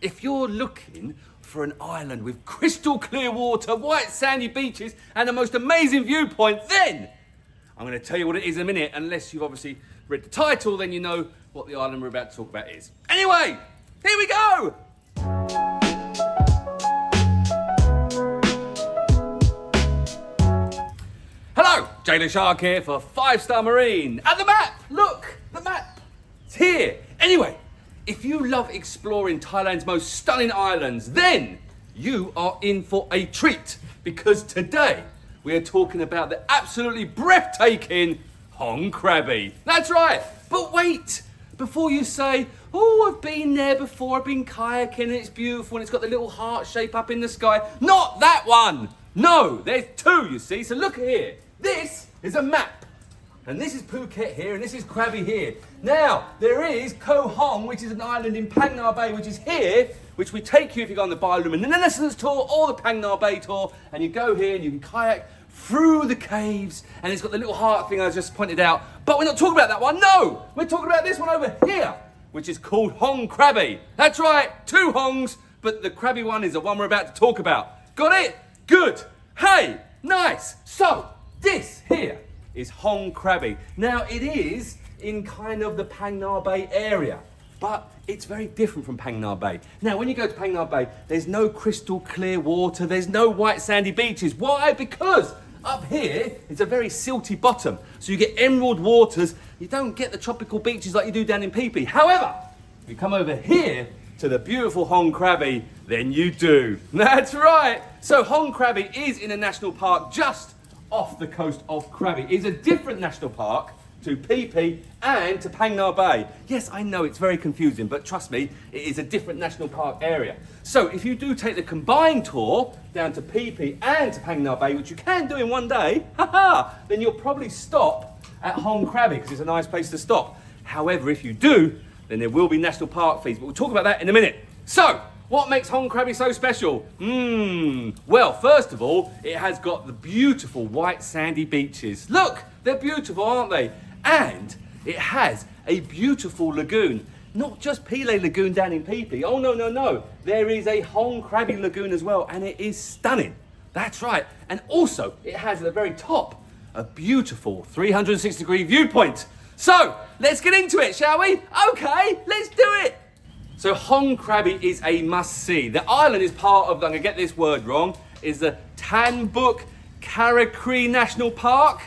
if you're looking for an island with crystal clear water, white sandy beaches, and the most amazing viewpoint, then I'm going to tell you what it is in a minute. Unless you've obviously read the title, then you know what the island we're about to talk about is. Anyway, here we go! Hello, Jay Leshark here for 5-Star Marine. And the map! Look, the map! It's here. Anyway, if you love exploring Thailand's most stunning islands, then you are in for a treat. Because today, we are talking about the absolutely breathtaking Hong Krabi. That's right. But wait, before you say, oh, I've been there before, I've been kayaking and it's beautiful and it's got the little heart shape up in the sky. Not that one. No, there's two, you see. So look here. This is a map. And this is Phuket here, and this is Krabi here. Now, there is Koh Hong, which is an island in Phang Nga Bay, which is here, which we take you if you go on the bioluminescence tour or the Phang Nga Bay tour, and you go here and you can kayak through the caves, and it's got the little heart thing I just pointed out. But we're not talking about that one, no! We're talking about this one over here, which is called Hong Krabi. That's right, two Hongs, but the Krabi one is the one we're about to talk about. Got it? Good. Hey, nice. So, this here is Hong Krabi. Now it is in kind of the Phang Nga Bay area, but it's very different from Phang Nga Bay. Now when you go to Phang Nga Bay, there's no crystal clear water, there's no white sandy beaches. Why? Because up here it's a very silty bottom, so you get emerald waters. You don't get the tropical beaches like you do down in Phi Phi. However, if you come over here to the beautiful Hong Krabi, then you do. That's right. So Hong Krabi is in a national park just off the coast of Krabi. It's a different national park to Phi Phi and to Phang Nga Bay. Yes, I know it's very confusing, but trust me, it is a different national park area. So if you do take the combined tour down to Phi Phi and to Phang Nga Bay, which you can do in one day, then you'll probably stop at Hong Krabi because it's a nice place to stop. However, if you do, then there will be national park fees, but we'll talk about that in a minute. So, what makes Hong Krabi so special? Well, first of all, it has got the beautiful white sandy beaches. Look, they're beautiful, aren't they? And it has a beautiful lagoon. Not just Pile Lagoon down in Phi Phi. Oh, no, no, no. There is a Hong Krabi lagoon as well, and it is stunning. That's right. And also, it has at the very top a beautiful 360-degree viewpoint. So, let's get into it, shall we? Okay, let's do it. So Hong Krabi is a must-see. The island is part of, I'm going to get this word wrong, is the Tan Buk Karakri National Park.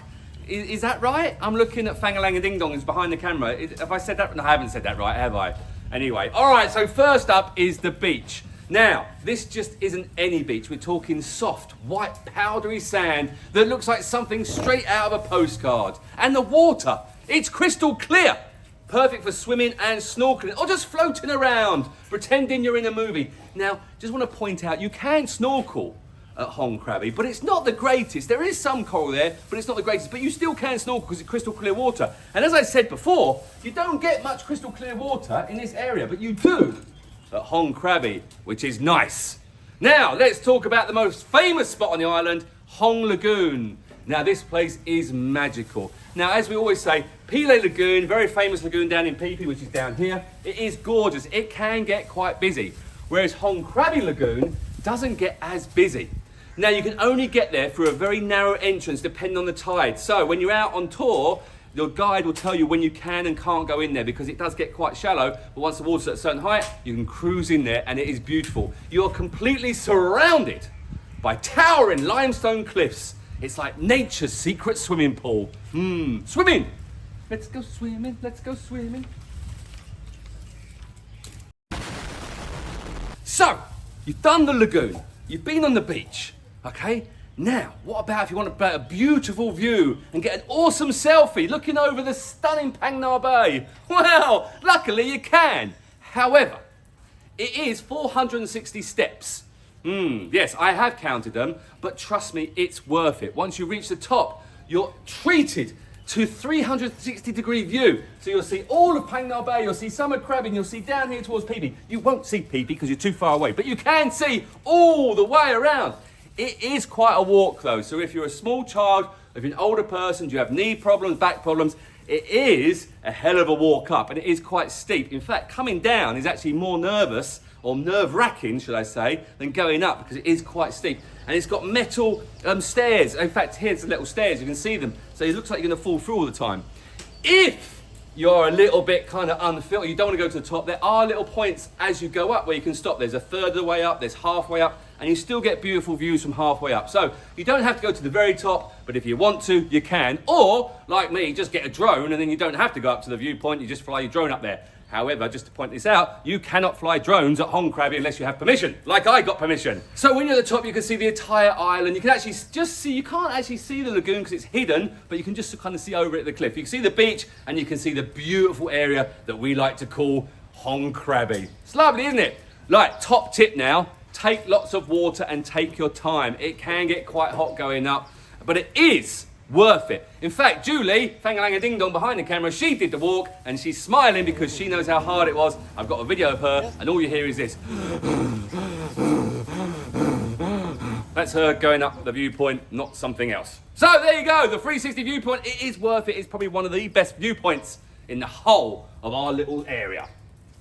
Is that right? I'm looking at Phang Nga Ding Dong is behind the camera. Have I said that? No, I haven't said that right, have I? Anyway, all right, so first up is the beach. Now, this just isn't any beach. We're talking soft, white, powdery sand that looks like something straight out of a postcard. And the water, it's crystal clear. Perfect for swimming and snorkeling, or just floating around, pretending you're in a movie. Now, just want to point out, you can snorkel at Hong Krabi, but it's not the greatest. There is some coral there, but it's not the greatest. But you still can snorkel because it's crystal clear water. And as I said before, you don't get much crystal clear water in this area, but you do at Hong Krabi, which is nice. Now, let's talk about the most famous spot on the island, Hong Lagoon. Now, this place is magical. Now, as we always say, Pile Lagoon, very famous lagoon down in Phi Phi, which is down here. It is gorgeous. It can get quite busy. Whereas Hong Krabi Lagoon doesn't get as busy. Now, you can only get there through a very narrow entrance depending on the tide. So, when you're out on tour, your guide will tell you when you can and can't go in there because it does get quite shallow. But once the water's at a certain height, you can cruise in there and it is beautiful. You're completely surrounded by towering limestone cliffs. It's like nature's secret swimming pool. Swimming! Let's go swimming, let's go swimming. So, you've done the lagoon, you've been on the beach, okay? Now, what about if you want a beautiful view and get an awesome selfie looking over the stunning Phang Nga Bay? Well, luckily you can. However, it is 460 steps. Yes, I have counted them, but trust me, it's worth it. Once you reach the top, you're treated to 360-degree view. So you'll see all of Phang Nga Bay, you'll see some of Krabi, and you'll see down here towards Phi Phi. You won't see Phi Phi because you're too far away, but you can see all the way around. It is quite a walk though, so if you're a small child, if you're an older person, do you have knee problems, back problems, it is a hell of a walk up, and it is quite steep. In fact, coming down is actually more nervous, or nerve-wracking, should I say, than going up, because it is quite steep. And it's got metal stairs. In fact, here's the little stairs, you can see them. So it looks like you're gonna fall through all the time. If you're a little bit kind of unfit, you don't want to go to the top, there are little points as you go up where you can stop. There's a third of the way up, there's halfway up, and you still get beautiful views from halfway up. So you don't have to go to the very top, but if you want to, you can. Or, like me, just get a drone and then you don't have to go up to the viewpoint, you just fly your drone up there. However, just to point this out, you cannot fly drones at Hong Krabi unless you have permission, like I got permission. So when you're at the top, you can see the entire island. You can actually just see, you can't actually see the lagoon because it's hidden, but you can just kind of see over it at the cliff. You can see the beach and you can see the beautiful area that we like to call Hong Krabi. It's lovely, isn't it? Like, top tip now, take lots of water and take your time. It can get quite hot going up, but it is worth it. In fact, Julie, Phang Nga Ding Dong behind the camera, she did the walk and she's smiling because she knows how hard it was. I've got a video of her and all you hear is this. That's her going up the viewpoint, not something else. So there you go, the 360 viewpoint. It is worth it. It's probably one of the best viewpoints in the whole of our little area.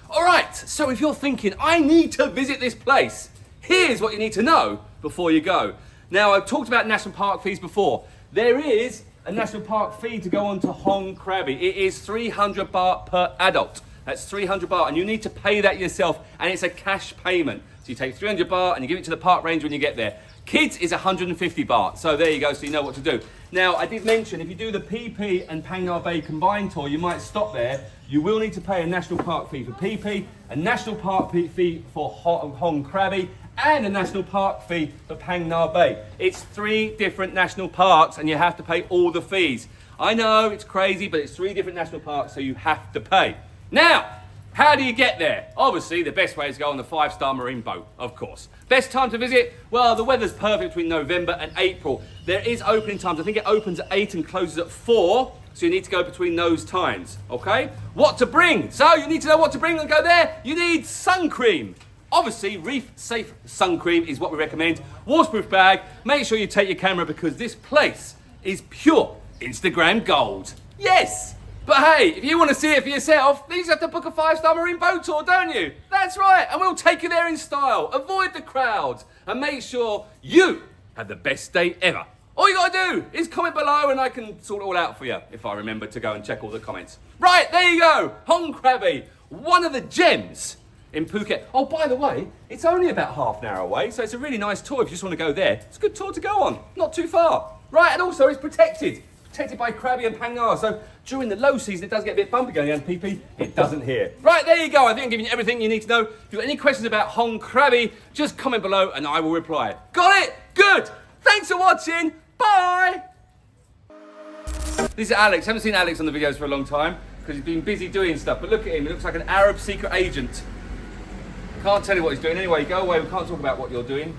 All right, so if you're thinking, I need to visit this place, here's what you need to know before you go. Now, I've talked about national park fees before. There is a national park fee to go on to Hong Krabi. It is 300 baht per adult. That's 300 baht, and you need to pay that yourself, and it's a cash payment. So you take 300 baht and you give it to the park ranger when you get there. Kids is 150 baht, so there you go, so you know what to do. Now, I did mention, if you do the PP and Phang Nga Bay combined tour, you might stop there. You will need to pay a national park fee for PP, a national park fee for Hong Krabi, and a national park fee for Phang Nga Bay. It's 3 different national parks and you have to pay all the fees. I know, it's crazy, but it's 3 different national parks, so you have to pay. Now, how do you get there? Obviously, the best way is to go on the 5-star marine boat, of course. Best time to visit? Well, the weather's perfect between November and April. There is opening times. I think it opens at 8 and closes at 4, so you need to go between those times, okay? What to bring? So you need to know what to bring and go there. You need sun cream. Obviously, reef safe sun cream is what we recommend. Waterproof bag. Make sure you take your camera because this place is pure Instagram gold. Yes! But hey, if you want to see it for yourself, then you just have to book a 5-star marine boat tour, don't you? That's right, and we'll take you there in style. Avoid the crowds and make sure you have the best day ever. All you gotta do is comment below and I can sort it all out for you if I remember to go and check all the comments. Right, there you go. Hong Krabi, one of the gems in Phuket. Oh, by the way, it's only about half an hour away, so it's a really nice tour if you just want to go there. It's a good tour to go on, not too far. Right, and also it's protected by Krabi and Phang Nga, so during the low season it does get a bit bumpy going down PP, it doesn't here. Right, there you go, I think I'm giving you everything you need to know. If you've got any questions about Hong Krabi, just comment below and I will reply. Got it? Good! Thanks for watching, bye! This is Alex. Haven't seen Alex on the videos for a long time because he's been busy doing stuff, but look at him, he looks like an Arab secret agent. Can't tell you what he's doing. Anyway, go away. We can't talk about what you're doing.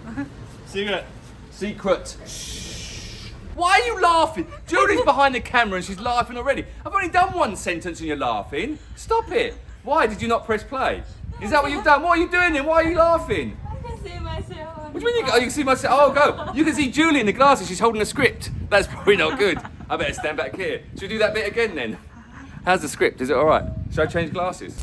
Secret. Secret. Shh. Why are you laughing? Julie's behind the camera and she's laughing already. I've only done 1 sentence and you're laughing. Stop it. Why did you not press play? Is that what you've done? What are you doing then? Why are you laughing? I can see myself. What do you mean you can see myself? Oh, go. You can see Julie in the glasses. She's holding a script. That's probably not good. I better stand back here. Should we do that bit again then? How's the script? Is it all right? Should I change glasses?